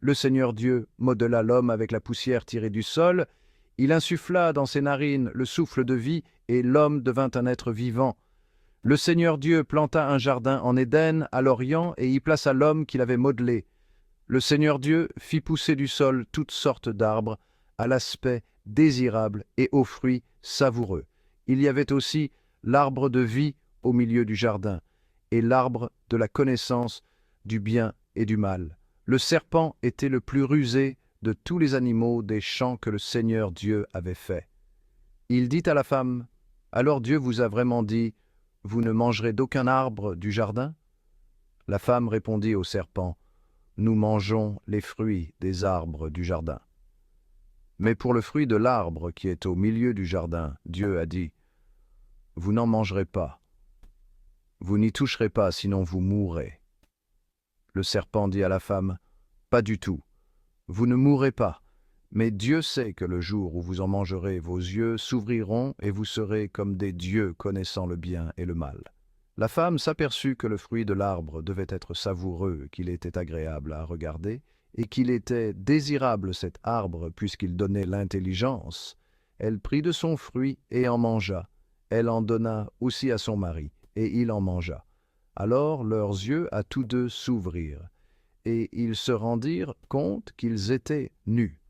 Le Seigneur Dieu modela l'homme avec la poussière tirée du sol, il insuffla dans ses narines le souffle de vie, et l'homme devint un être vivant. Le Seigneur Dieu planta un jardin en Éden, à l'Orient, et y plaça l'homme qu'il avait modelé. Le Seigneur Dieu fit pousser du sol toutes sortes d'arbres, à l'aspect désirable et aux fruits savoureux. Il y avait aussi l'arbre de vie au milieu du jardin, et l'arbre de la connaissance du bien et du mal. Le serpent était le plus rusé de tous les animaux des champs que le Seigneur Dieu avait faits. Il dit à la femme, « Alors Dieu vous a vraiment dit, vous ne mangerez d'aucun arbre du jardin ?» La femme répondit au serpent, « Nous mangeons les fruits des arbres du jardin. Mais pour le fruit de l'arbre qui est au milieu du jardin, Dieu a dit, « Vous n'en mangerez pas. Vous n'y toucherez pas, sinon vous mourrez. » Le serpent dit à la femme, « Pas du tout. Vous ne mourrez pas. Mais Dieu sait que le jour où vous en mangerez, vos yeux s'ouvriront et vous serez comme des dieux connaissant le bien et le mal. » La femme s'aperçut que le fruit de l'arbre devait être savoureux, qu'il était agréable à regarder, et qu'il était désirable cet arbre puisqu'il donnait l'intelligence. Elle prit de son fruit et en mangea. Elle en donna aussi à son mari, et il en mangea. Alors leurs yeux à tous deux s'ouvrirent, et ils se rendirent compte qu'ils étaient nus.